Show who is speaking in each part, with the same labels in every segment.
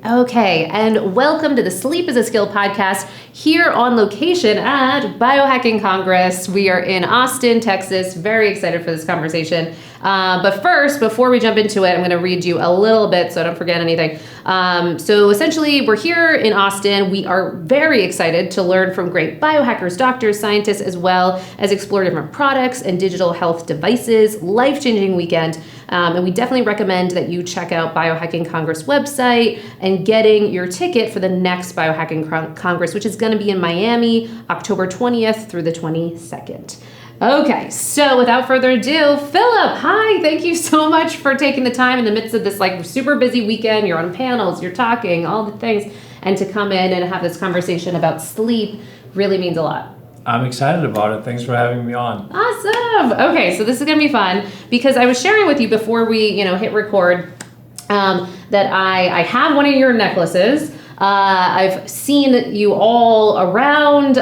Speaker 1: Okay, and welcome to the Sleep is a Skill podcast here on location at Biohacking Congress. We are in Austin, Texas. Very excited for this conversation. But first, before we jump into it, I'm going to read you a little bit so I don't forget anything. So essentially, we're here in Austin. We are very excited to learn from great biohackers, doctors, scientists, as well as explore different products and digital health devices. Life-changing weekend. And we definitely recommend that you check out Biohacking Congress website and getting your ticket for the next Biohacking Congress, which is going to be in Miami, October 20th through the 22nd. Okay, so without further ado, Philipp, hi, thank you so much for taking the time in the midst of this like super busy weekend. You're on panels, you're talking, all the things, and to come in and have this conversation about sleep really means a lot.
Speaker 2: I'm excited about it. Thanks for having me on.
Speaker 1: Awesome. Okay, so this is going to be fun because I was sharing with you before we, hit record that I have one of your necklaces. I've seen you all around,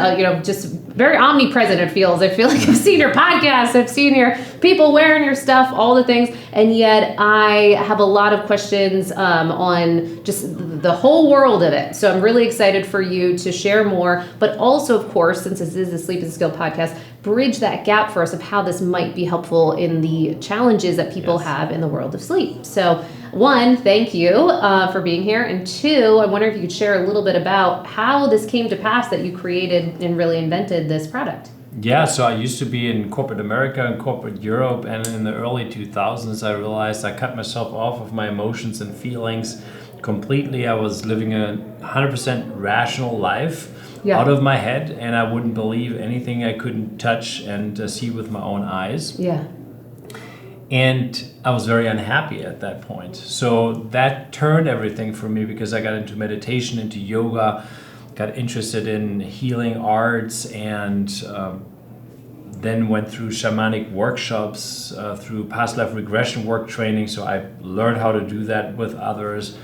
Speaker 1: just very omnipresent it feels. I feel like I've seen your podcast, I've seen your people wearing your stuff, all the things, and yet I have a lot of questions on just the whole world of it. So I'm really excited for you to share more, but also, of course, since this is a Sleep is a Skill podcast, bridge that gap for us of how this might be helpful in the challenges that people have in the world of sleep. So one, thank you for being here. And two, I wonder if you could share a little bit about how this came to pass that you created and really invented this product.
Speaker 2: Yeah, so I used to be in corporate America and corporate Europe, and in the early 2000s I realized I cut myself off of my emotions and feelings completely. I was living a 100% rational life out of my head, and I wouldn't believe anything I couldn't touch and see with my own eyes.
Speaker 1: Yeah.
Speaker 2: And I was very unhappy at that point. So that turned everything for me because I got into meditation, into yoga, got interested in healing arts, and then went through shamanic workshops, through past life regression work training. So I learned how to do that with others.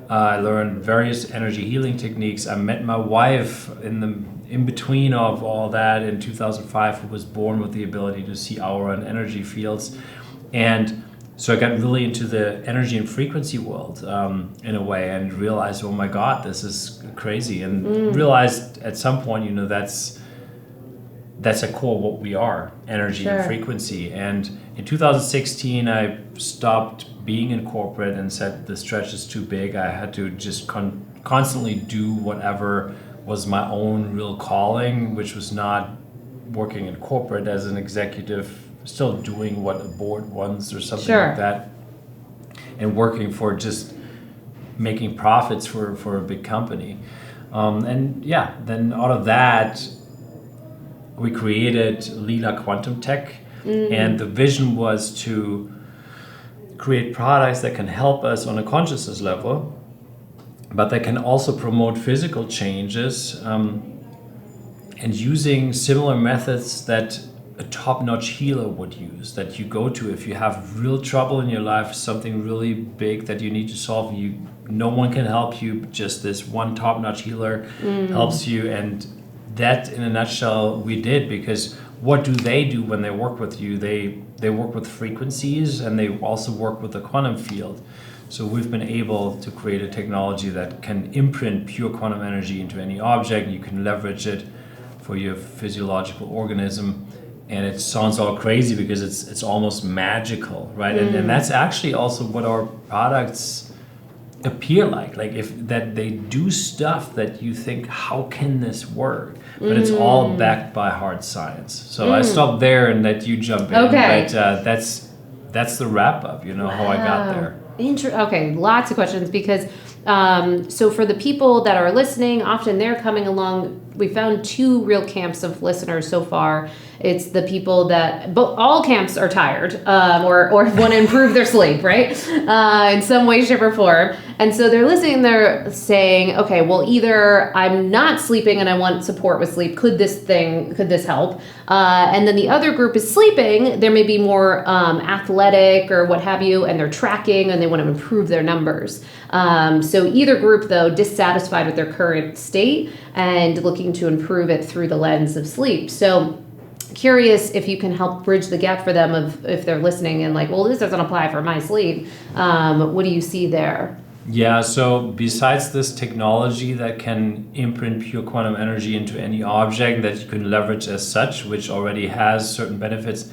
Speaker 2: I learned various energy healing techniques. I met my wife in between of all that in 2005, who was born with the ability to see aura and energy fields. And so I got really into the energy and frequency world in a way, and realized, oh my God, this is crazy. And realized at some point, that's a core of what we are, energy and frequency. And in 2016, I stopped being in corporate and said the stretch is too big. I had to just constantly do whatever was my own real calling, which was not working in corporate as an executive, still doing what a board wants or something like that, and working for just making profits for a big company. Then out of that, we created Leela Quantum Tech, and the vision was to create products that can help us on a consciousness level, but that can also promote physical changes, and using similar methods that a top-notch healer would use, that you go to if you have real trouble in your life, something really big that you need to solve. No one can help you, but just this one top-notch healer helps you. And that, in a nutshell, we did, because what do they do when they work with you? They work with frequencies, and they also work with the quantum field. So we've been able to create a technology that can imprint pure quantum energy into any object. You can leverage it for your physiological organism. And it sounds all crazy because it's almost magical, right? And that's actually also what our products appear like if that they do stuff that you think, how can this work? But it's all backed by hard science. So I stopped there and let you jump in.
Speaker 1: Okay.
Speaker 2: But that's the wrap up, how I got there.
Speaker 1: Okay, lots of questions because so for the people that are listening, often they're coming along. We found two real camps of listeners so far. It's the people that, but all camps are tired or want to improve their sleep, right? In some way, shape, or form. And so they're listening, they're saying, okay, well, either I'm not sleeping and I want support with sleep. Could this help? And then the other group is sleeping. There may be more athletic or what have you, and they're tracking and they want to improve their numbers. So either group, though, dissatisfied with their current state and looking to improve it through the lens of sleep. So curious if you can help bridge the gap for them of if they're listening and like, well, this doesn't apply for my sleep. What do you see there?
Speaker 2: Yeah, so besides this technology that can imprint pure quantum energy into any object that you can leverage as such, which already has certain benefits,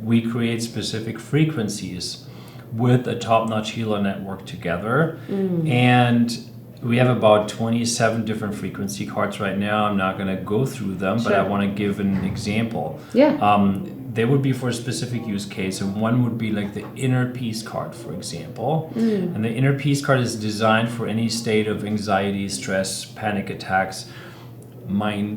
Speaker 2: we create specific frequencies with a top-notch healer network together. And we have about 27 different frequency cards right now. I'm not going to go through them, but I want to give an example. They would be for a specific use case, and one would be like the inner peace card, for example. And the inner peace card is designed for any state of anxiety, stress, panic attacks,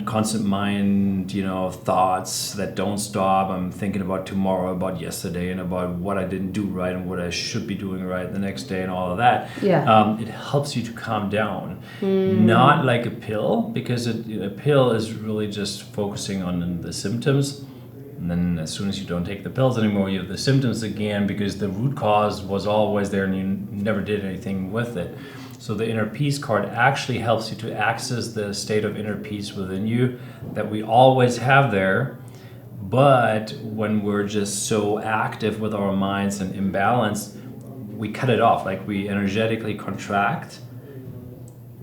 Speaker 2: constant mind, thoughts that don't stop. I'm thinking about tomorrow, about yesterday, and about what I didn't do right and what I should be doing right the next day and all of that. It helps you to calm down. Not like a pill, because a pill is really just focusing on the symptoms. And then as soon as you don't take the pills anymore, you have the symptoms again, because the root cause was always there and you never did anything with it. So the inner peace card actually helps you to access the state of inner peace within you that we always have there. But when we're just so active with our minds and imbalanced, we cut it off, like we energetically contract.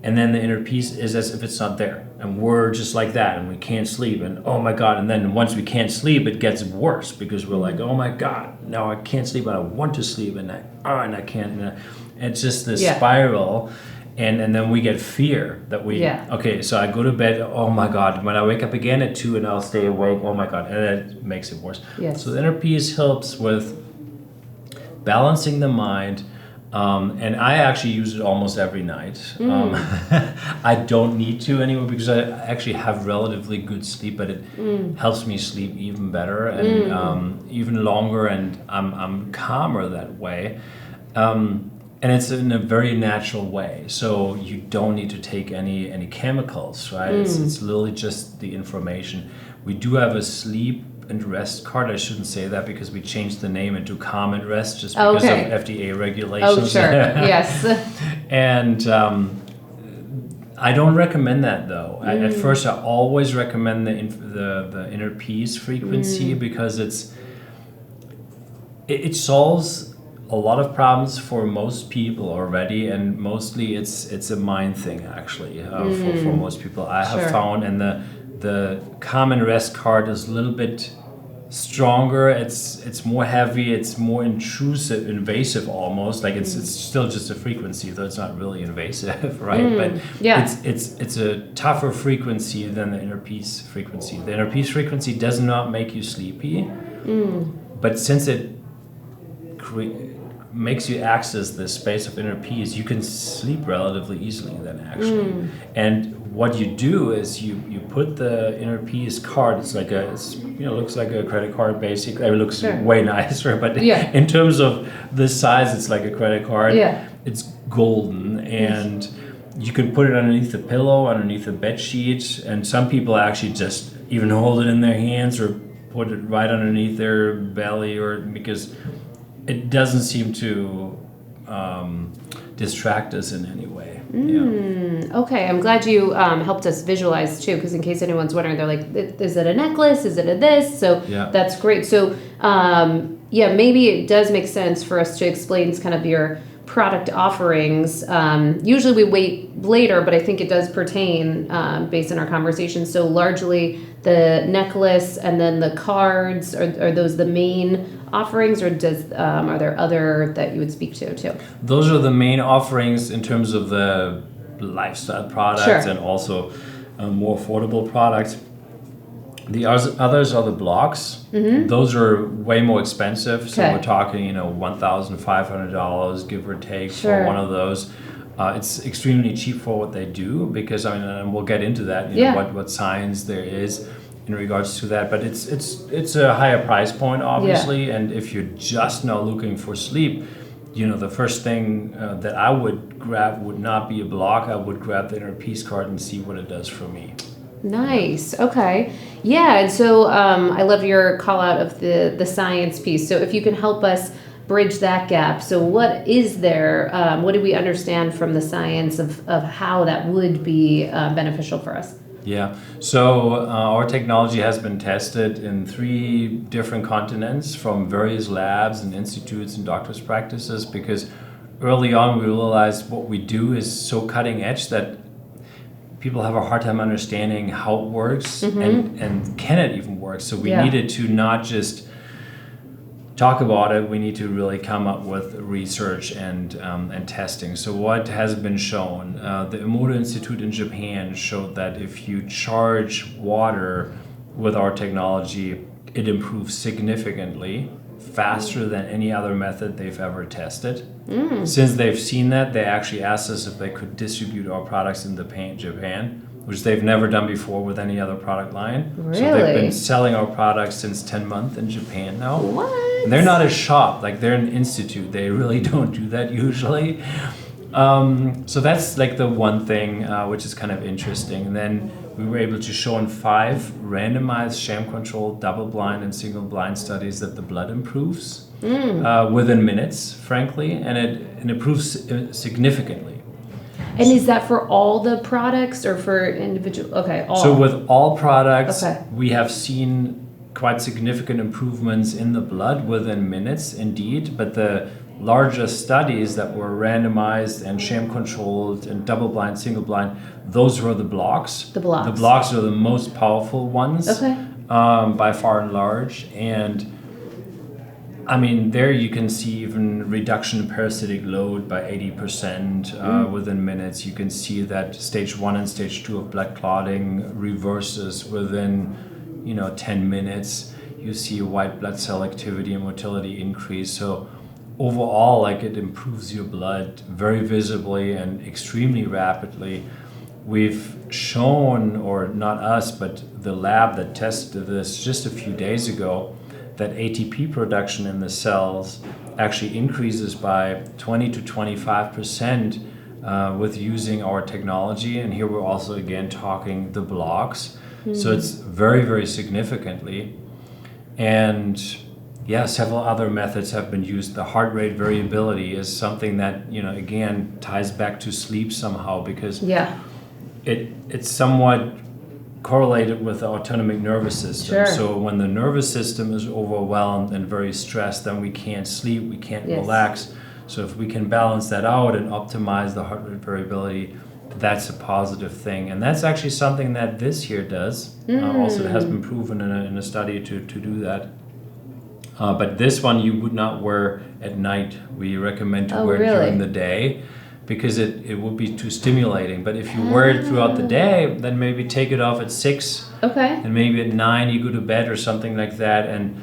Speaker 2: And then the inner peace is as if it's not there. And we're just like that, and we can't sleep. And oh my God, and then once we can't sleep, it gets worse, because we're like, oh my God, now I can't sleep, but I want to sleep, and I can't. And it's just this spiral. And then we get fear that okay, so I go to bed, oh my God, when I wake up again at 2 and I'll stay awake, oh my God, and that makes it worse. So the inner peace helps with balancing the mind. And I actually use it almost every night. I don't need to anymore, because I actually have relatively good sleep, but it helps me sleep even better and even longer, and I'm calmer that way. And it's in a very natural way, so you don't need to take any chemicals, right? It's literally just the information. We do have a sleep and rest card. I shouldn't say that, because we changed the name into Calm and Rest just because of FDA regulations.
Speaker 1: Oh, sure. Yes.
Speaker 2: And I don't recommend that, though. At first, I always recommend the inner peace frequency, because it solves a lot of problems for most people already, and mostly it's a mind thing, actually, for most people. I have found, and the Calm and Rest card is a little bit stronger. It's more heavy. It's more invasive almost. Like it's still just a frequency, though it's not really invasive, right? But it's a tougher frequency than the inner peace frequency. The inner peace frequency does not make you sleepy, but since it makes you access this space of inner peace, you can sleep relatively easily then, actually. And what you do is you put the inner peace card, it's like looks like a credit card basically. It looks way nicer, but in terms of the size, it's like a credit card. It's golden, and you can put it underneath the pillow, underneath the bed sheet, and some people actually just even hold it in their hands or put it right underneath their belly, or because it doesn't seem to distract us in any way.
Speaker 1: Okay, I'm glad you helped us visualize too, because in case anyone's wondering, they're like, is it a necklace? Is it a this? So that's great. So maybe it does make sense for us to explain kind of your product offerings. Usually we wait later, but I think it does pertain based on our conversation. So largely the necklace and then the cards, are those the main offerings, or are there other that you would speak to too?
Speaker 2: Those are the main offerings in terms of the lifestyle products and also more affordable products. The others are the blocks. Those are way more expensive. So we're talking, $1,500 give or take for one of those. It's extremely cheap for what they do, because and we'll get into that. What science there is in regards to that, but it's a higher price point, obviously. And if you're just now looking for sleep, the first thing that I would grab would not be a block. I would grab the inner peace card and see what it does for me.
Speaker 1: Nice. Okay. Yeah. And so I love your call out of the science piece. So if you can help us bridge that gap. So what is there? What do we understand from the science of how that would be beneficial for us?
Speaker 2: Yeah, so our technology has been tested in 3 different continents from various labs and institutes and doctors' practices, because early on we realized what we do is so cutting edge that people have a hard time understanding how it works and can it even work. So we needed to not just talk about it, we need to really come up with research and testing. So what has been shown, the Emoto Institute in Japan showed that if you charge water with our technology, it improves significantly, faster than any other method they've ever tested. Since they've seen that, they actually asked us if they could distribute our products in Japan, which they've never done before with any other product line.
Speaker 1: Really?
Speaker 2: So they've been selling our products since 10 months in Japan now.
Speaker 1: What?
Speaker 2: And they're not a shop, like they're an institute. They really don't do that usually. So that's like the one thing which is kind of interesting. And then we were able to show in 5 randomized, sham-controlled, double-blind and single-blind studies that the blood improves within minutes, frankly, and it improves significantly.
Speaker 1: And is that for all the products or for individual? Okay, all.
Speaker 2: So with all products,
Speaker 1: Okay.
Speaker 2: we have seen quite significant improvements in the blood within minutes, indeed, but the larger studies that were randomized and sham-controlled and double-blind, single-blind, those were the blocks.
Speaker 1: The blocks.
Speaker 2: The blocks are the most powerful ones,
Speaker 1: Okay.
Speaker 2: by far and large. And I mean, there you can see even reduction in parasitic load by 80% within minutes. You can see that stage 1 and stage 2 of blood clotting reverses within 10 minutes. You see white blood cell activity and motility increase. So overall, like, it improves your blood very visibly and extremely rapidly. We've shown, or not us, but the lab that tested this just a few days ago, that ATP production in the cells actually increases by 20 to 25% with using our technology. And here we're also again talking the blocks. So it's very, very significantly. And yeah, several other methods have been used. The heart rate variability is something that, again, ties back to sleep somehow, because it's somewhat correlated with the autonomic nervous system.
Speaker 1: Sure.
Speaker 2: So when the nervous system is overwhelmed and very stressed, then we can't sleep, we can't relax. So if we can balance that out and optimize the heart rate variability, that's a positive thing. And that's actually something that this here does. Also, it has been proven in a study to do that. But this one you would not wear at night. We recommend to wear it during the day, because it would be too stimulating. But if you wear it throughout the day, then maybe take it off at 6.
Speaker 1: Okay.
Speaker 2: And maybe at 9 you go to bed or something like that. And,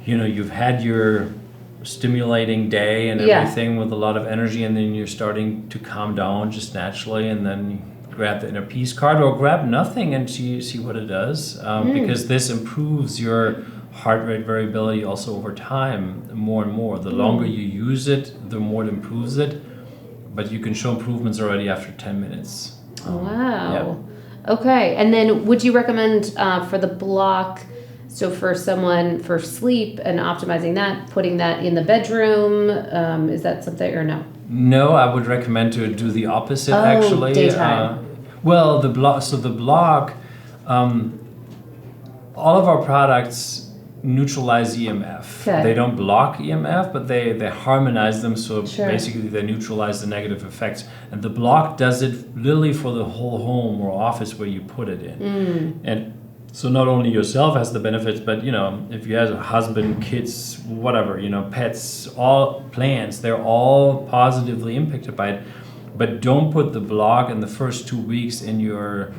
Speaker 2: you've had your stimulating day and everything with a lot of energy, and then you're starting to calm down just naturally, and then you grab the inner peace card or grab nothing and see what it does. Because this improves your heart rate variability also over time more and more. The longer you use it, the more it improves it. But you can show improvements already after 10 minutes.
Speaker 1: Wow. Okay. And then would you recommend for the block, so for someone for sleep and optimizing that, putting that in the bedroom, is that something, or no?
Speaker 2: No, I would recommend to do the opposite, actually.
Speaker 1: Daytime.
Speaker 2: The block, all of our products neutralize EMF.
Speaker 1: Okay.
Speaker 2: They don't block EMF, but they harmonize them, so
Speaker 1: Sure.
Speaker 2: basically they neutralize the negative effects. And the block does it literally for the whole home or office where you put it in. And so not only yourself has the benefits, but if you have a husband, kids, whatever, pets, all plants, they're all positively impacted by it. But don't put the block in the first 2 weeks in your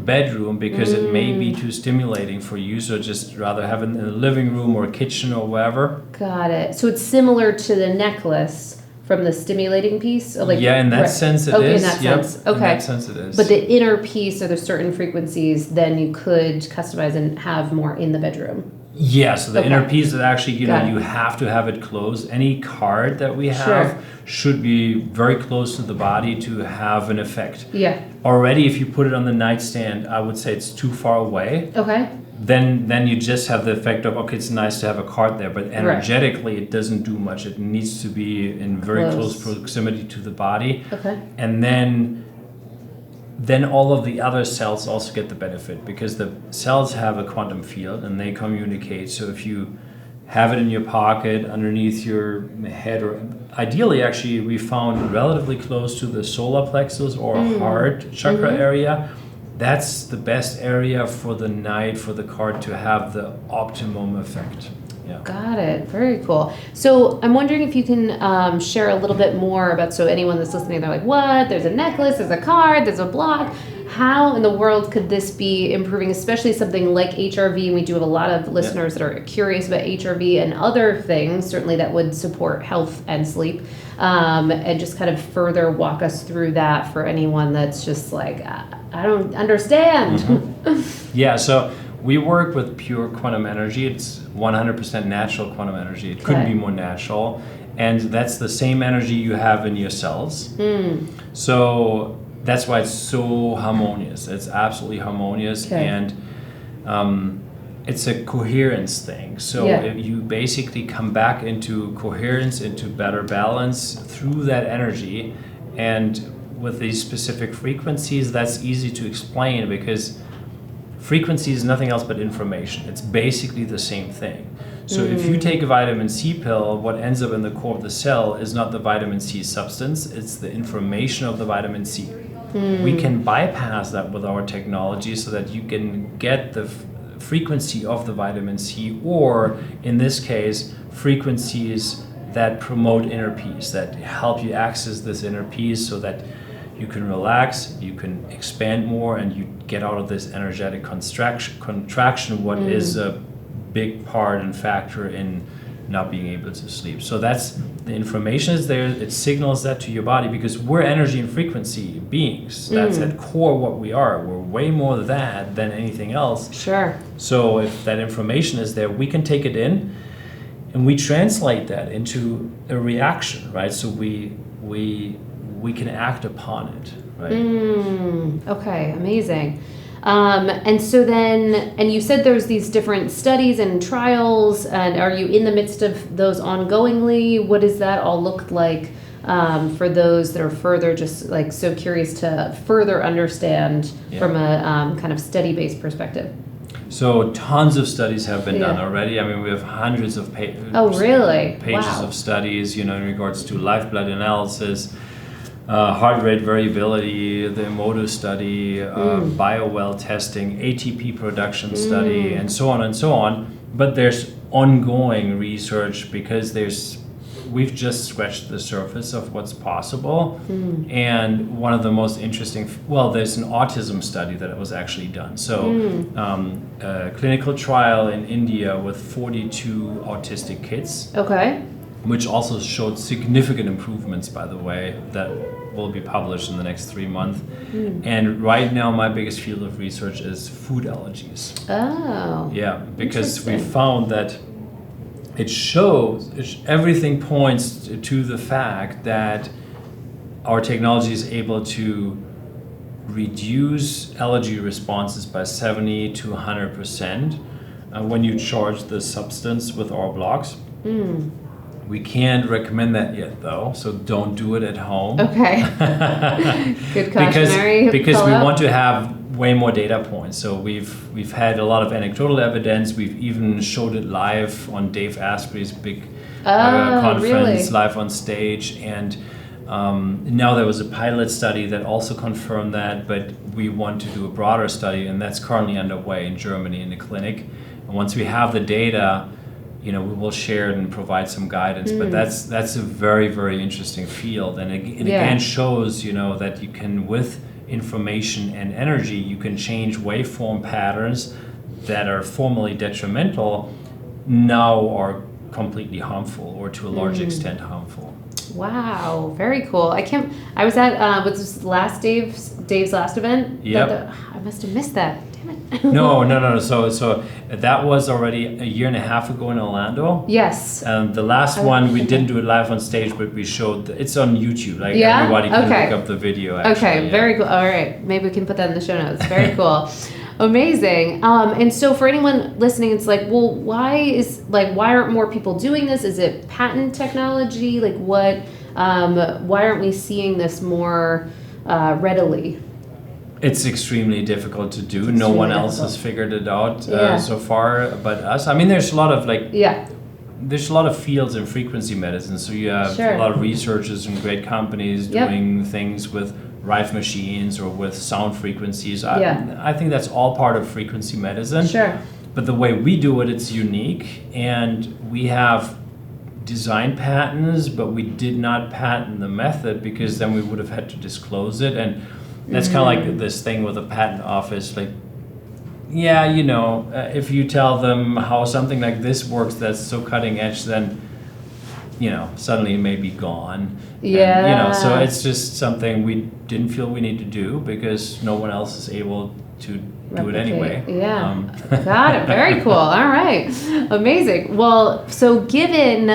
Speaker 2: bedroom, because it may be too stimulating for you. So just rather have it in the living room or kitchen or wherever.
Speaker 1: Got it. So it's similar to the necklace from the stimulating piece? Or
Speaker 2: In that sense it is.
Speaker 1: In that sense. Okay.
Speaker 2: In that sense it is.
Speaker 1: But the inner piece, or there's certain frequencies, then you could customize and have more in the bedroom.
Speaker 2: Yeah, so the inner piece is actually, you
Speaker 1: Got it.
Speaker 2: you have to have it closed. Any card that we have should be very close to the body to have an effect.
Speaker 1: Yeah.
Speaker 2: Already, if you put it on the nightstand, I would say it's too far away.
Speaker 1: Okay.
Speaker 2: Then you just have the effect of, okay, it's nice to have a card there, but energetically it doesn't do much. It needs to be in very close proximity to the body.
Speaker 1: Okay.
Speaker 2: And then all of the other cells also get the benefit, because the cells have a quantum field and they communicate. So if you have it in your pocket, underneath your head, or ideally, actually, we found relatively close to the solar plexus or heart chakra area. That's the best area for the night for the card to have the optimum effect. Yeah.
Speaker 1: Got it. Very cool. So I'm wondering if you can share a little bit more about, so anyone that's listening, they're like, what? There's a necklace, there's a card, there's a block. How in the world could this be improving, especially something like HRV? And we do have a lot of listeners that are curious about HRV and other things, certainly that would support health and sleep. And just kind of further walk us through that for anyone that's just like, I don't understand.
Speaker 2: Yeah, so we work with pure quantum energy. It's 100% natural quantum energy. It couldn't be more natural. And that's the same energy you have in your cells. So that's why it's so harmonious. It's absolutely harmonious. And it's a coherence thing. So if you basically come back into coherence, into better balance through that energy. And with these specific frequencies, that's easy to explain because frequency is nothing else but information. It's basically the same thing. So if you take a vitamin C pill, what ends up in the core of the cell is not the vitamin C substance, it's the information of the vitamin C. We can bypass that with our technology so that you can get the frequency of the vitamin C, or in this case, frequencies that promote inner peace, that help you access this inner peace so that you can relax, you can expand more, and you get out of this energetic contraction, what is a big part and factor in not being able to sleep. So that's, the information is there, it signals that to your body because we're energy and frequency beings. That's at core what we are. We're way more that than anything else.
Speaker 1: Sure.
Speaker 2: So if that information is there, we can take it in and we translate that into a reaction, right? So we can act upon it, right?
Speaker 1: Okay, amazing. And so then, and you said there's these different studies and trials, and are you in the midst of those ongoingly? What does that all look like for those that are further just like so curious to further understand from a kind of study-based perspective?
Speaker 2: So tons of studies have been done already. I mean, we have hundreds of pages of studies, in regards to live blood analysis, heart rate variability, the emotive study, biowell testing, ATP production study, and so on and so on. But there's ongoing research because we've just scratched the surface of what's possible. And one of the most interesting, there's an autism study that was actually done. So a clinical trial in India with 42 autistic kids.
Speaker 1: Okay.
Speaker 2: Which also showed significant improvements, by the way, that will be published in the next 3 months. And right now, my biggest field of research is food allergies.
Speaker 1: Oh.
Speaker 2: Yeah, because we found that it shows, everything points to the fact that our technology is able to reduce allergy responses by 70 to 100% when you charge the substance with our blocks. We can't recommend that yet, though, so don't do it at home.
Speaker 1: Okay. Good cautionary.
Speaker 2: Because we want to have way more data points. So we've had a lot of anecdotal evidence. We've even showed it live on Dave Asprey's big conference, live on stage. And now there was a pilot study that also confirmed that, but we want to do a broader study, and that's currently underway in Germany in the clinic. And once we have the data, we will share it and provide some guidance, but that's a very, very interesting field. And it again shows, that you can, with information and energy, you can change waveform patterns that are formerly detrimental, now are completely harmful or to a large extent harmful.
Speaker 1: Wow, very cool. I was at, was this Dave's last event?
Speaker 2: Yep.
Speaker 1: I must have missed that. Damn it.
Speaker 2: No. So that was already a year and a half ago in Orlando.
Speaker 1: Yes.
Speaker 2: The last one, we didn't do it live on stage, but we showed, it's on YouTube. Like everybody can look up the video. Actually,
Speaker 1: okay, very cool. All right, maybe we can put that in the show notes. Very cool. Amazing. And so for anyone listening, it's like, well, why aren't more people doing this? Is it patent technology? Like what, why aren't we seeing this more readily?
Speaker 2: It's extremely difficult to do. No one else has figured it out so far but us. I mean, there's a lot of there's a lot of fields in frequency medicine. So you have
Speaker 1: Sure.
Speaker 2: a lot of researchers and great companies
Speaker 1: Yep.
Speaker 2: doing things with Rife machines or with sound frequencies.
Speaker 1: Yeah.
Speaker 2: I think that's all part of frequency medicine.
Speaker 1: Sure.
Speaker 2: But the way we do it, it's unique, and we have design patents, but we did not patent the method because then we would have had to disclose it. And that's kind of like this thing with the patent office, like, yeah, if you tell them how something like this works that's so cutting edge, then, suddenly it may be gone.
Speaker 1: Yeah.
Speaker 2: And, so it's just something we didn't feel we need to do because no one else is able to do it anyway.
Speaker 1: Yeah. Got it. Very cool. All right. Amazing. Well, so given,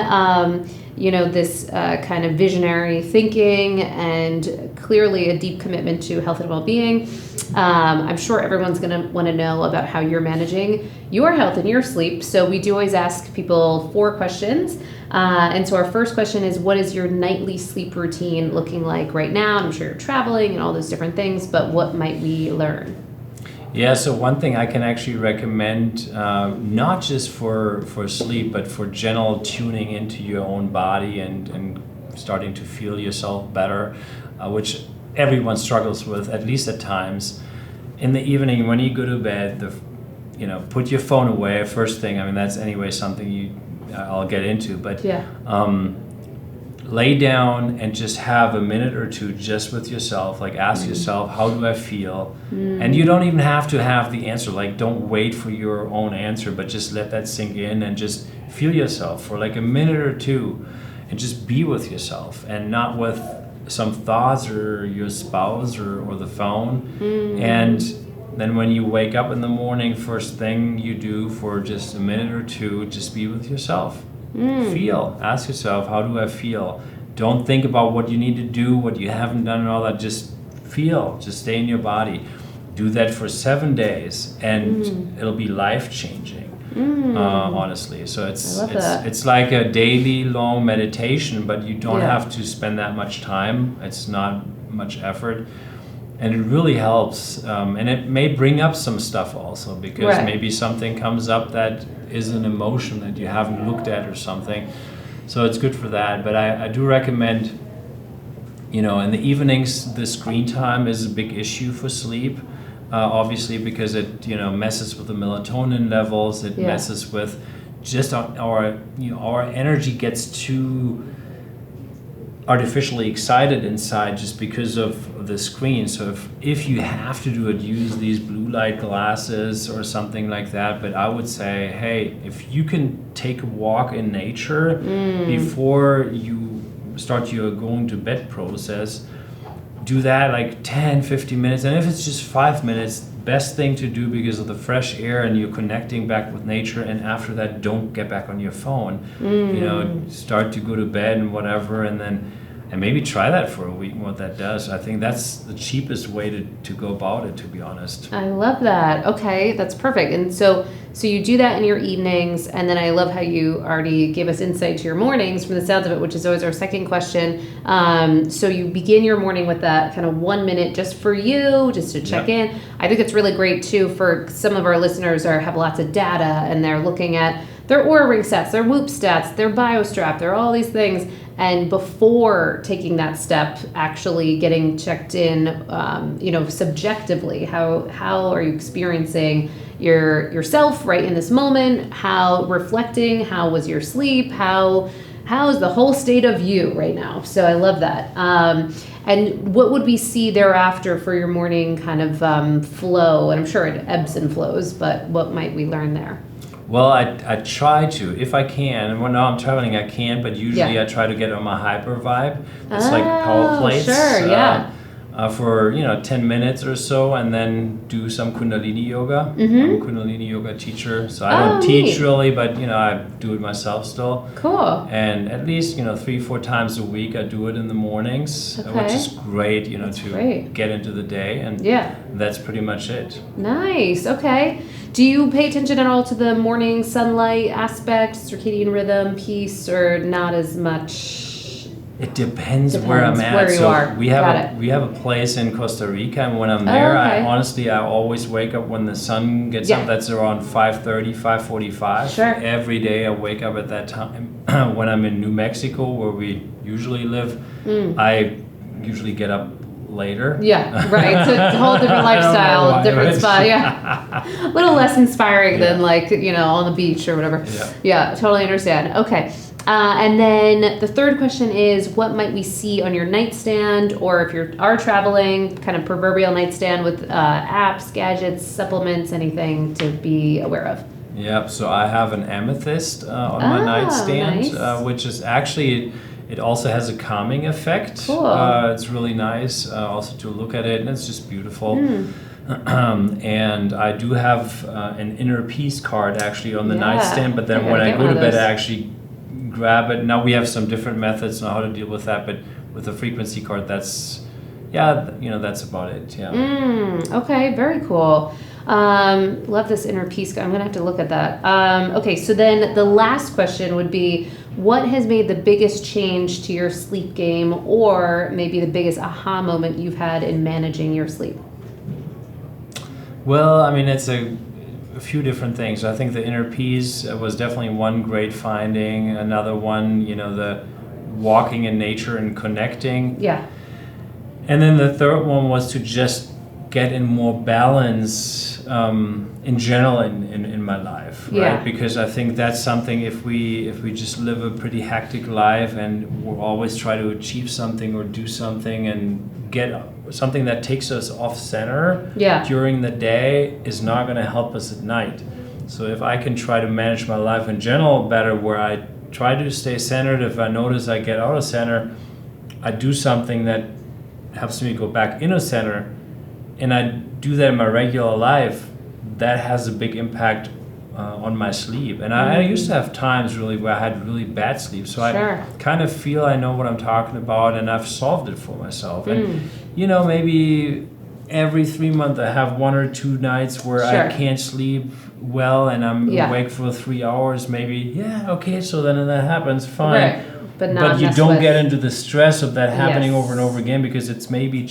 Speaker 1: this kind of visionary thinking and clearly a deep commitment to health and well-being, I'm sure everyone's going to want to know about how you're managing your health and your sleep. So we do always ask people 4 questions. And so our first question is, what is your nightly sleep routine looking like right now? And I'm sure you're traveling and all those different things, but what might we learn?
Speaker 2: Yeah, so one thing I can actually recommend, not just for sleep, but for general tuning into your own body and starting to feel yourself better, which everyone struggles with, at least at times. In the evening, when you go to bed, put your phone away. First thing, that's anyway something I'll get into, but
Speaker 1: Yeah.
Speaker 2: Lay down and just have a minute or two just with yourself. Like ask yourself, how do I feel? And you don't even have to have the answer. Like don't wait for your own answer, but just let that sink in and just feel yourself for like a minute or two and just be with yourself and not with some thoughts or your spouse or the phone. And then when you wake up in the morning, first thing you do for just a minute or two, just be with yourself. Feel. Ask yourself, how do I feel? Don't think about what you need to do, what you haven't done and all that. Just feel. Just stay in your body. Do that for 7 days and it'll be life-changing, honestly. So it's like a daily long meditation, but you don't have to spend that much time. It's not much effort. And it really helps. And it may bring up some stuff also because maybe something comes up that is an emotion that you haven't looked at or something. So it's good for that. But I do recommend, in the evenings, the screen time is a big issue for sleep, obviously, because it, messes with the melatonin levels. It messes with just our energy gets too artificially excited inside just because of the screen. So if you have to do it, use these blue light glasses or something like that. But I would say, hey, if you can take a walk in nature before you start your going to bed process, do that like 10, 15 minutes. And if it's just 5 minutes, best thing to do because of the fresh air and you're connecting back with nature. And after that, don't get back on your phone. Start to go to bed and whatever, and maybe try that for a week and what that does. I think that's the cheapest way to go about it, to be honest.
Speaker 1: I love that. Okay, that's perfect. And so you do that in your evenings, and then I love how you already gave us insight to your mornings from the sounds of it, which is always our second question. So you begin your morning with that kind of 1 minute just for you, just to check in. I think it's really great too for some of our listeners have lots of data and they're looking at their Oura Ring stats, their Whoop stats, their BioStrap, there are all these things. And before taking that step, actually getting checked in, subjectively, how are you experiencing yourself right in this moment? How reflecting? How was your sleep? How is the whole state of you right now? So I love that. And what would we see thereafter for your morning kind of flow? And I'm sure it ebbs and flows, but what might we learn there?
Speaker 2: Well, I try to, if I can. And when I'm traveling, I can't, but usually I try to get on my hyper vibe. It's like power plates.
Speaker 1: Sure,
Speaker 2: for 10 minutes or so, and then do some Kundalini yoga. I'm a Kundalini yoga teacher, so I don't teach really, but I do it myself still.
Speaker 1: Cool.
Speaker 2: And at least 3-4 times a week I do it in the mornings, which is great, to get into the day, and that's pretty much it.
Speaker 1: Nice. Okay. Do you pay attention at all to the morning sunlight aspect, circadian rhythm piece, or not as much?
Speaker 2: It depends where I'm at.
Speaker 1: Where you are.
Speaker 2: We have a place in Costa Rica, and when I'm there, I always wake up when the sun gets up. That's around 5:30, 5:45.
Speaker 1: Sure.
Speaker 2: Every day I wake up at that time. When I'm in New Mexico, where we usually live, I usually get up later.
Speaker 1: Yeah, right. So it's a whole different lifestyle, different spot. Yeah, a little less inspiring than on the beach or whatever. Yeah, totally understand. Okay. And then the third question is, what might we see on your nightstand, or if you are traveling, kind of proverbial nightstand with apps, gadgets, supplements, anything to be aware of?
Speaker 2: Yep. So I have an amethyst on my nightstand,
Speaker 1: nice.
Speaker 2: which is actually, it also has a calming effect.
Speaker 1: Cool.
Speaker 2: It's really nice also to look at it, and it's just beautiful. And I do have an inner peace card actually on the nightstand, but then when I go to bed, I actually grab it. Now we have some different methods on how to deal with that, but with the frequency card, that's about it. Yeah.
Speaker 1: Okay, very cool. Love this inner peace. I'm gonna have to look at that. Okay, so then the last question would be, what has made the biggest change to your sleep game, or maybe the biggest aha moment you've had in managing your sleep?
Speaker 2: Well, I mean, it's a few different things. I think the inner peace was definitely one great finding. Another one, the walking in nature and connecting.
Speaker 1: Yeah.
Speaker 2: And then the third one was to just get in more balance in general in my life, right?
Speaker 1: Yeah.
Speaker 2: Because I think that's something, if we just live a pretty hectic life and we'll always try to achieve something or do something and get something that takes us off center during the day, is not going to help us at night. So if I can try to manage my life in general better, where I try to stay centered, if I notice I get out of center, I do something that helps me go back into center, and I do that in my regular life, that has a big impact on my sleep. And I used to have times really where I had really bad sleep, so I kind of feel I know what I'm talking about, and I've solved it for myself. And maybe every 3 months I have 1 or 2 nights where I can't sleep well, and I'm awake for 3 hours maybe. So then that happens, fine.
Speaker 1: Right. But
Speaker 2: you don't get into the stress of that happening over and over again, because it's maybe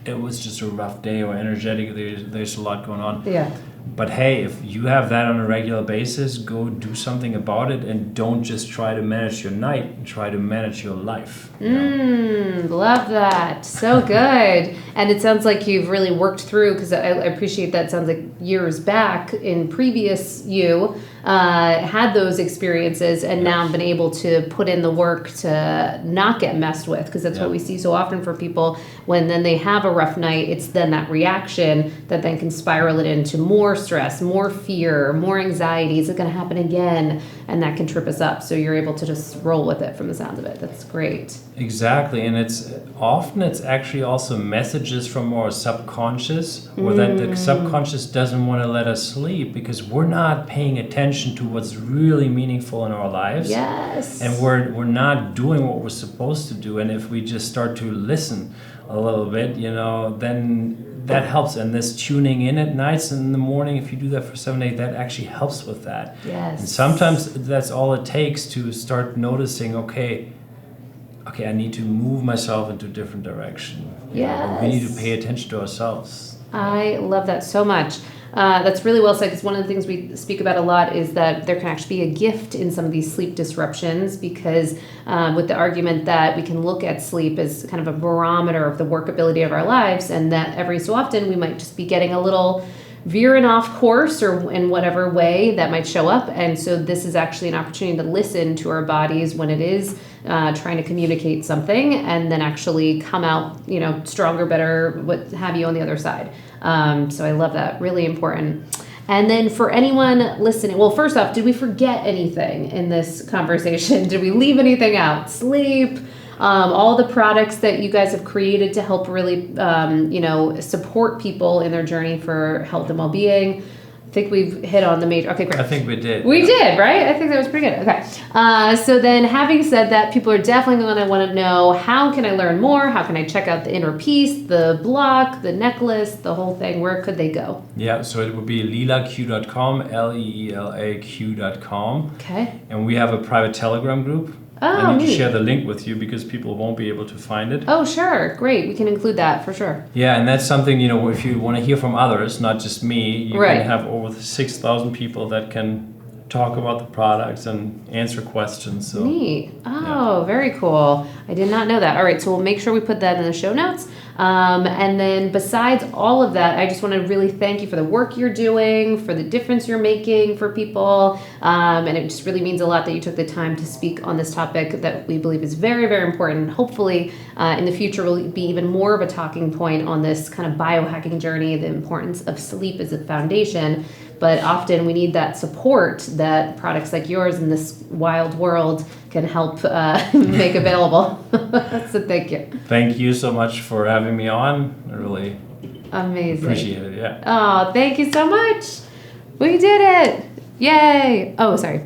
Speaker 2: it was just a rough day, or energetic, there's a lot going on.
Speaker 1: Yeah.
Speaker 2: But hey, if you have that on a regular basis, go do something about it, and don't just try to manage your night, try to manage your life.
Speaker 1: Love that. So good. And it sounds like you've really worked through, because I appreciate that. It sounds like years back in previous you had those experiences, and now been able to put in the work to not get messed with, because that's what we see so often for people. When then they have a rough night, it's then that reaction that then can spiral it into more stress, more fear, more anxiety. Is it going to happen again? And that can trip us up. So you're able to just roll with it from the sounds of it. That's great.
Speaker 2: Exactly. And it's actually also messages from our subconscious, or that the subconscious doesn't want to let us sleep, because we're not paying attention to what's really meaningful in our lives.
Speaker 1: Yes.
Speaker 2: And we're not doing what we're supposed to do. And if we just start to listen a little bit, then that helps. And this tuning in at nights and in the morning, if you do that for 7 days, that actually helps with that.
Speaker 1: Yes.
Speaker 2: And sometimes that's all it takes to start noticing, okay, I need to move myself into a different direction.
Speaker 1: Yes.
Speaker 2: We need to pay attention to ourselves.
Speaker 1: I love that so much. That's really well said, because one of the things we speak about a lot is that there can actually be a gift in some of these sleep disruptions, because with the argument that we can look at sleep as kind of a barometer of the workability of our lives, and that every so often we might just be getting a little veering off course, or in whatever way that might show up. And so this is actually an opportunity to listen to our bodies when it is trying to communicate something, and then actually come out, stronger, better, what have you on the other side. So I love that. Really important. And then for anyone listening, well, first off, did we forget anything in this conversation? Did we leave anything out? Sleep, all the products that you guys have created to help really, support people in their journey for health and well-being. I think we've hit on the major. Okay, great.
Speaker 2: I think we did.
Speaker 1: We did, right? I think that was pretty good. Okay. So then, having said that, people are definitely going to want to know, how can I learn more? How can I check out the inner peace, the block, the necklace, the whole thing? Where could they go?
Speaker 2: Yeah, so it would be leelaq.com, leelaq.com.
Speaker 1: Okay.
Speaker 2: And we have a private Telegram group. I need to
Speaker 1: neat.
Speaker 2: share the link with you because people won't be able to find it.
Speaker 1: Oh, sure. Great. We can include that for sure.
Speaker 2: Yeah, and that's something, if you want to hear from others, not just me, you
Speaker 1: Right.
Speaker 2: can have over 6,000 people that can talk about the products and answer questions. So
Speaker 1: Neat. Oh, very cool. I did not know that. All right, so we'll make sure we put that in the show notes. And then besides all of that, I just want to really thank you for the work you're doing, for the difference you're making for people. And it just really means a lot that you took the time to speak on this topic that we believe is very, very important. Hopefully, in the future, will be even more of a talking point on this kind of biohacking journey, the importance of sleep as a foundation. But often we need that support that products like yours in this wild world can help make available. So thank you.
Speaker 2: thank you so much for having me on. I really
Speaker 1: Amazing.
Speaker 2: appreciate it. Yeah.
Speaker 1: Oh, thank you so much. We did it. Yay. Oh, sorry.